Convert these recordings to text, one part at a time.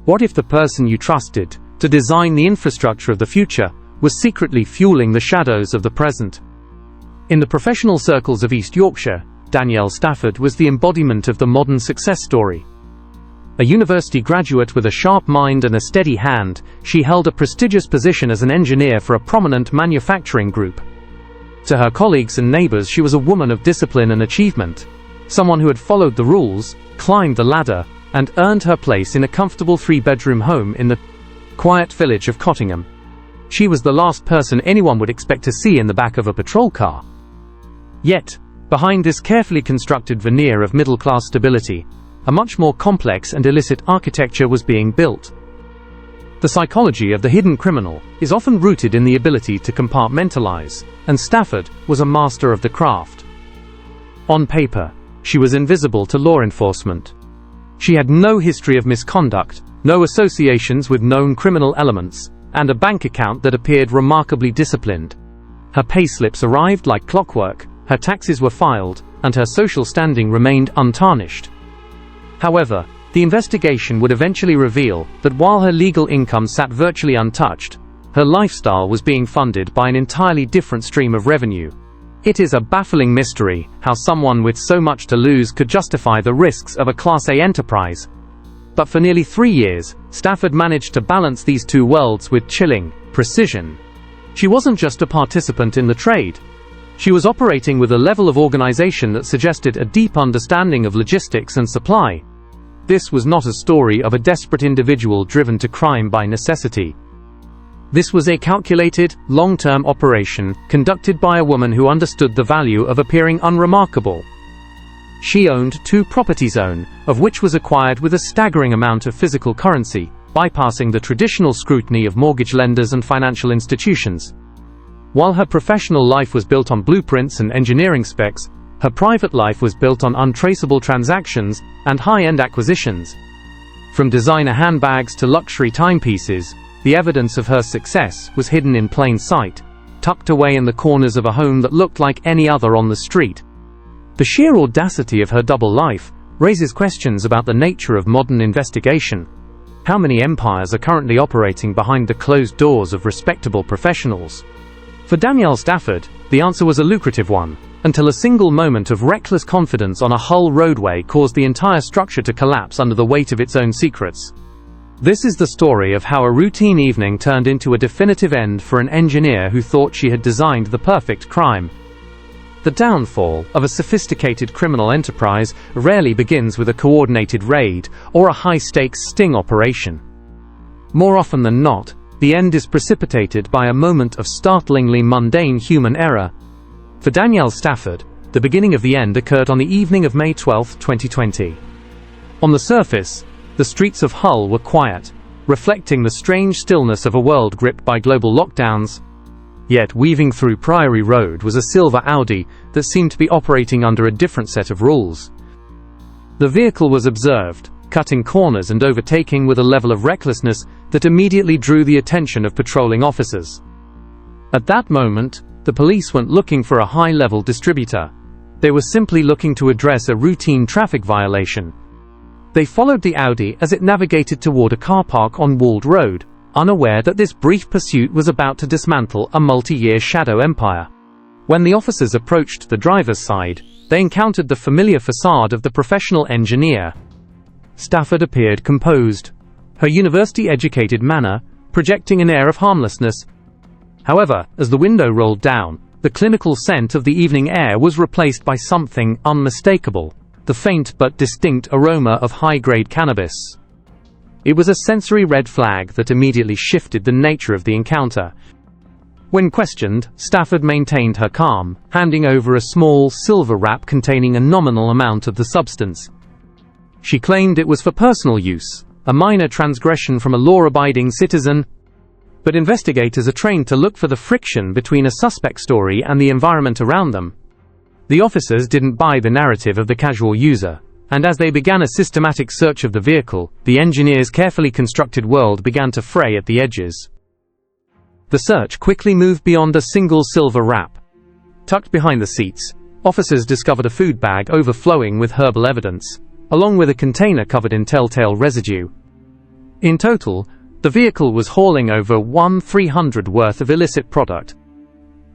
What if the person you trusted to design the infrastructure of the future was secretly fueling the shadows of the present? In the professional circles of East Yorkshire, Danielle Stafford was the embodiment of the modern success story. A university graduate with a sharp mind and a steady hand, she held a prestigious position as an engineer for a prominent manufacturing group. To her colleagues and neighbors, she was a woman of discipline and achievement, someone who had followed the rules, climbed the ladder, and earned her place in a comfortable three-bedroom home in the quiet village of Cottingham. She was the last person anyone would expect to see in the back of a patrol car. Yet, behind this carefully constructed veneer of middle-class stability, a much more complex and illicit architecture was being built. The psychology of the hidden criminal is often rooted in the ability to compartmentalize, and Stafford was a master of the craft. On paper, she was invisible to law enforcement. She had no history of misconduct, no associations with known criminal elements, and a bank account that appeared remarkably disciplined. Her payslips arrived like clockwork, her taxes were filed, and her social standing remained untarnished. However, the investigation would eventually reveal that while her legal income sat virtually untouched, her lifestyle was being funded by an entirely different stream of revenue. It is a baffling mystery how someone with so much to lose could justify the risks of a Class A enterprise. But for nearly 3 years, Stafford managed to balance these two worlds with chilling precision. She wasn't just a participant in the trade. She was operating with a level of organization that suggested a deep understanding of logistics and supply. This was not a story of a desperate individual driven to crime by necessity. This was a calculated, long-term operation conducted by a woman who understood the value of appearing unremarkable. She owned 2 properties, of which was acquired with a staggering amount of physical currency, bypassing the traditional scrutiny of mortgage lenders and financial institutions. While her professional life was built on blueprints and engineering specs, her private life was built on untraceable transactions and high-end acquisitions. From designer handbags to luxury timepieces, the evidence of her success was hidden in plain sight, tucked away in the corners of a home that looked like any other on the street. The sheer audacity of her double life raises questions about the nature of modern investigation. How many empires are currently operating behind the closed doors of respectable professionals? For Danielle Stafford, the answer was a lucrative one, until a single moment of reckless confidence on a Hull roadway caused the entire structure to collapse under the weight of its own secrets. This is the story of how a routine evening turned into a definitive end for an engineer who thought she had designed the perfect crime. The downfall of a sophisticated criminal enterprise rarely begins with a coordinated raid or a high-stakes sting operation. More often than not, the end is precipitated by a moment of startlingly mundane human error. For Danielle Stafford, the beginning of the end occurred on the evening of May 12, 2020. On the surface, the streets of Hull were quiet, reflecting the strange stillness of a world gripped by global lockdowns. Yet weaving through Priory Road was a silver Audi that seemed to be operating under a different set of rules. The vehicle was observed, cutting corners and overtaking with a level of recklessness that immediately drew the attention of patrolling officers. At that moment, the police weren't looking for a high-level distributor. They were simply looking to address a routine traffic violation. They followed the Audi as it navigated toward a car park on Walled Road, unaware that this brief pursuit was about to dismantle a multi-year shadow empire. When the officers approached the driver's side, they encountered the familiar facade of the professional engineer. Stafford appeared composed, her university-educated manner projecting an air of harmlessness. However, as the window rolled down, the clinical scent of the evening air was replaced by something unmistakable, the faint but distinct aroma of high-grade cannabis. It was a sensory red flag that immediately shifted the nature of the encounter. When questioned, Stafford maintained her calm, handing over a small silver wrap containing a nominal amount of the substance. She claimed it was for personal use, a minor transgression from a law-abiding citizen. But investigators are trained to look for the friction between a suspect story and the environment around them. The officers didn't buy the narrative of the casual user, and as they began a systematic search of the vehicle, the engineer's carefully constructed world began to fray at the edges. The search quickly moved beyond a single silver wrap. Tucked behind the seats, officers discovered a food bag overflowing with herbal evidence, along with a container covered in telltale residue. In total, the vehicle was hauling over 1,300 worth of illicit product.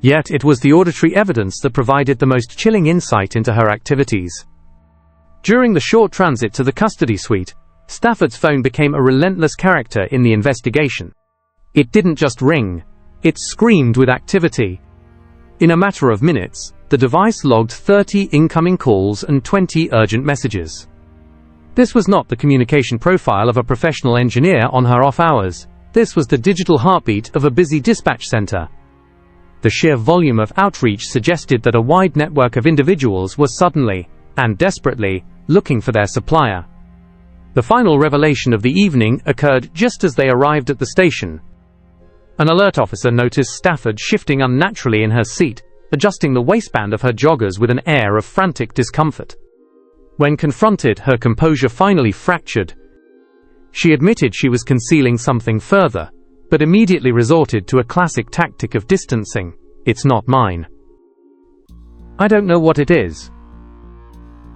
Yet it was the auditory evidence that provided the most chilling insight into her activities. During the short transit to the custody suite, Stafford's phone became a relentless character in the investigation. It didn't just ring, it screamed with activity. In a matter of minutes, the device logged 30 incoming calls and 20 urgent messages. This was not the communication profile of a professional engineer on her off hours. This was the digital heartbeat of a busy dispatch center. The sheer volume of outreach suggested that a wide network of individuals was suddenly, and desperately, looking for their supplier. The final revelation of the evening occurred just as they arrived at the station. An alert officer noticed Stafford shifting unnaturally in her seat, adjusting the waistband of her joggers with an air of frantic discomfort. When confronted, her composure finally fractured. She admitted she was concealing something further, but immediately resorted to a classic tactic of distancing. "It's not mine. I don't know what it is."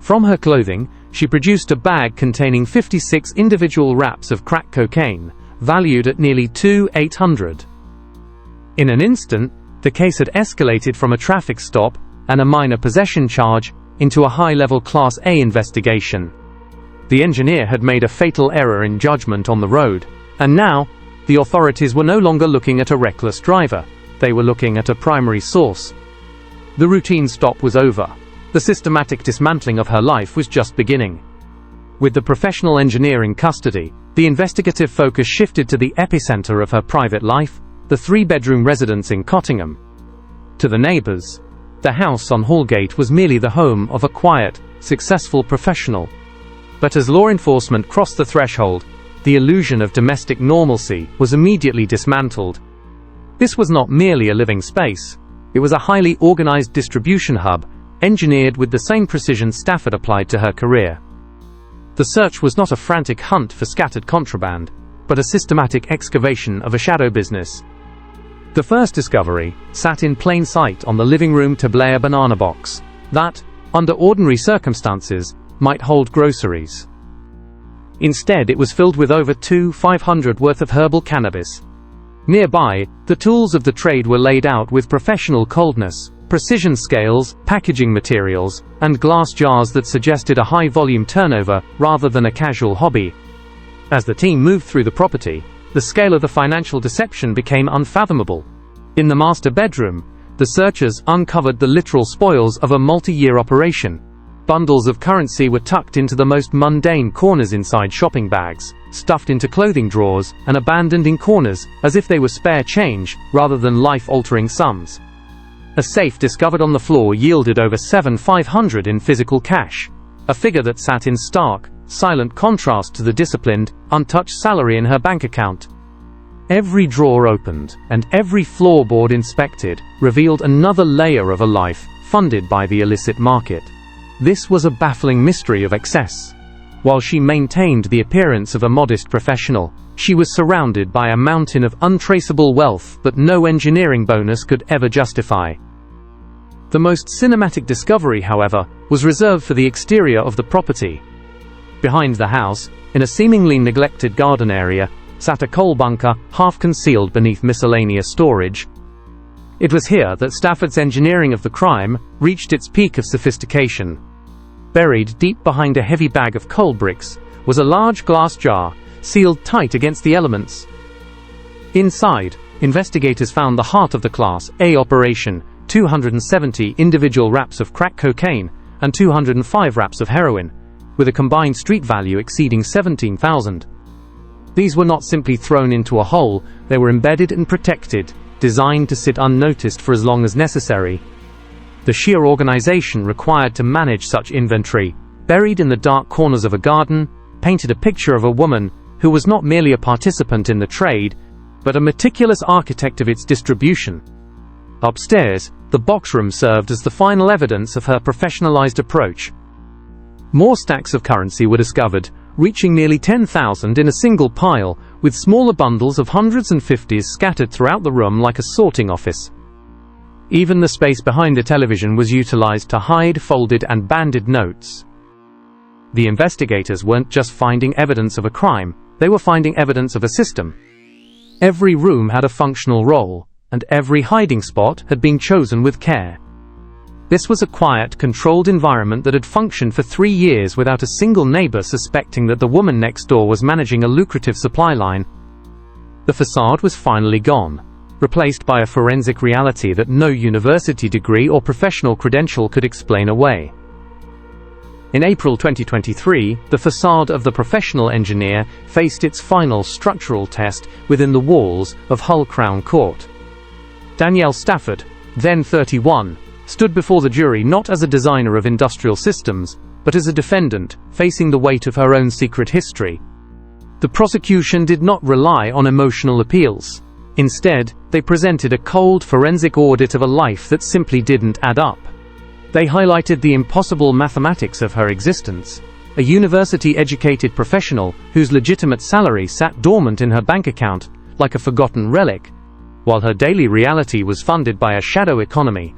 From her clothing, she produced a bag containing 56 individual wraps of crack cocaine, valued at nearly $2,800. In an instant, the case had escalated from a traffic stop and a minor possession charge into a high-level Class A investigation. The engineer had made a fatal error in judgment on the road, and now, the authorities were no longer looking at a reckless driver. They were looking at a primary source. The routine stop was over. The systematic dismantling of her life was just beginning. With the professional engineer in custody, the investigative focus shifted to the epicenter of her private life, the three-bedroom residence in Cottingham. To the neighbors, the house on Hallgate was merely the home of a quiet, successful professional. But as law enforcement crossed the threshold, the illusion of domestic normalcy was immediately dismantled. This was not merely a living space. It was a highly organized distribution hub, engineered with the same precision Stafford applied to her career. The search was not a frantic hunt for scattered contraband, but a systematic excavation of a shadow business. The first discovery sat in plain sight on the living room tableau banana box that, under ordinary circumstances, might hold groceries. Instead, it was filled with over $2,500 worth of herbal cannabis. Nearby, the tools of the trade were laid out with professional coldness, precision scales, packaging materials, and glass jars that suggested a high-volume turnover rather than a casual hobby. As the team moved through the property, the scale of the financial deception became unfathomable. In the master bedroom, the searchers uncovered the literal spoils of a multi-year operation. Bundles of currency were tucked into the most mundane corners inside shopping bags, stuffed into clothing drawers, and abandoned in corners as if they were spare change rather than life-altering sums. A safe discovered on the floor yielded over $7,500 in physical cash, a figure that sat in stark, silent contrast to the disciplined, untouched salary in her bank account. Every drawer opened, and every floorboard inspected, revealed another layer of a life funded by the illicit market. This was a baffling mystery of excess. While she maintained the appearance of a modest professional, she was surrounded by a mountain of untraceable wealth that no engineering bonus could ever justify. The most cinematic discovery, however, was reserved for the exterior of the property. Behind the house, in a seemingly neglected garden area, sat a coal bunker, half concealed beneath miscellaneous storage. It was here that Stafford's engineering of the crime reached its peak of sophistication. Buried deep behind a heavy bag of coal bricks was a large glass jar, sealed tight against the elements. Inside, investigators found the heart of the Class A operation, 270 individual wraps of crack cocaine and 205 wraps of heroin, with a combined street value exceeding $17,000. These were not simply thrown into a hole, they were embedded and protected, designed to sit unnoticed for as long as necessary. The sheer organization required to manage such inventory, buried in the dark corners of a garden, painted a picture of a woman who was not merely a participant in the trade, but a meticulous architect of its distribution. Upstairs, the boxroom served as the final evidence of her professionalized approach. More stacks of currency were discovered, reaching nearly 10,000 in a single pile, with smaller bundles of hundreds and fifties scattered throughout the room like a sorting office. Even the space behind the television was utilized to hide folded and banded notes. The investigators weren't just finding evidence of a crime, they were finding evidence of a system. Every room had a functional role, and every hiding spot had been chosen with care. This was a quiet, controlled environment that had functioned for 3 years without a single neighbor suspecting that the woman next door was managing a lucrative supply line. The facade was finally gone, replaced by a forensic reality that no university degree or professional credential could explain away. In April 2023, the facade of the professional engineer faced its final structural test within the walls of Hull Crown Court. Danielle Stafford, then 31, stood before the jury not as a designer of industrial systems, but as a defendant, facing the weight of her own secret history. The prosecution did not rely on emotional appeals. Instead, they presented a cold forensic audit of a life that simply didn't add up. They highlighted the impossible mathematics of her existence, a university-educated professional whose legitimate salary sat dormant in her bank account, like a forgotten relic, while her daily reality was funded by a shadow economy.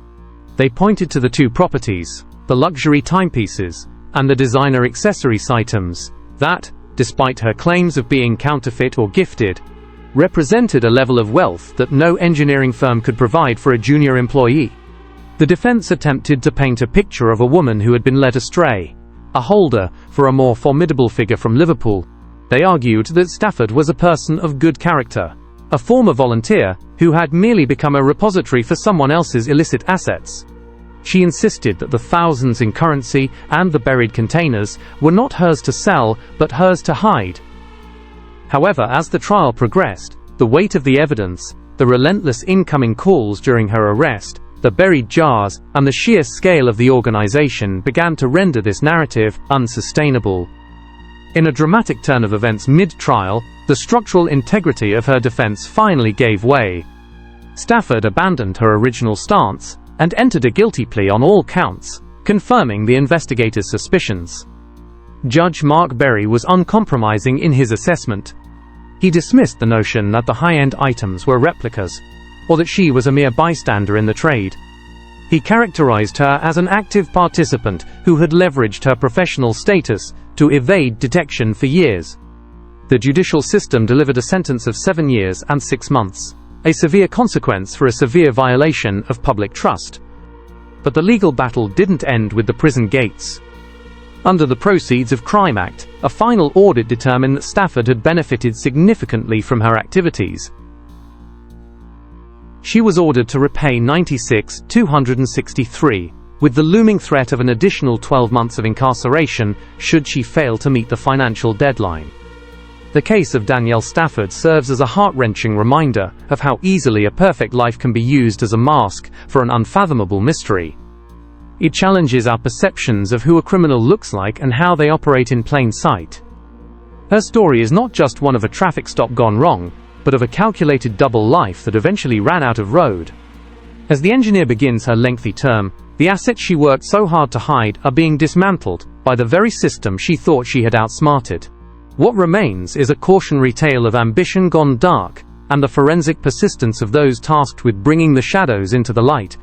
They pointed to the two properties, the luxury timepieces, and the designer accessories items, that, despite her claims of being counterfeit or gifted, represented a level of wealth that no engineering firm could provide for a junior employee. The defense attempted to paint a picture of a woman who had been led astray, a holder for a more formidable figure from Liverpool. They argued that Stafford was a person of good character, a former volunteer who had merely become a repository for someone else's illicit assets. She insisted that the thousands in currency and the buried containers were not hers to sell, but hers to hide. However, as the trial progressed, the weight of the evidence, the relentless incoming calls during her arrest, the buried jars, and the sheer scale of the organization began to render this narrative unsustainable. In a dramatic turn of events mid-trial, the structural integrity of her defense finally gave way. Stafford abandoned her original stance and entered a guilty plea on all counts, confirming the investigators' suspicions. Judge Mark Berry was uncompromising in his assessment. He dismissed the notion that the high-end items were replicas, or that she was a mere bystander in the trade. He characterized her as an active participant who had leveraged her professional status to evade detection for years. The judicial system delivered a sentence of 7 years and 6 months, a severe consequence for a severe violation of public trust. But the legal battle didn't end with the prison gates. Under the Proceeds of Crime Act, a final audit determined that Stafford had benefited significantly from her activities. She was ordered to repay $96,263, with the looming threat of an additional 12 months of incarceration should she fail to meet the financial deadline. The case of Danielle Stafford serves as a heart-wrenching reminder of how easily a perfect life can be used as a mask for an unfathomable mystery. It challenges our perceptions of who a criminal looks like and how they operate in plain sight. Her story is not just one of a traffic stop gone wrong, but of a calculated double life that eventually ran out of road. As the engineer begins her lengthy term, the assets she worked so hard to hide are being dismantled by the very system she thought she had outsmarted. What remains is a cautionary tale of ambition gone dark, and the forensic persistence of those tasked with bringing the shadows into the light.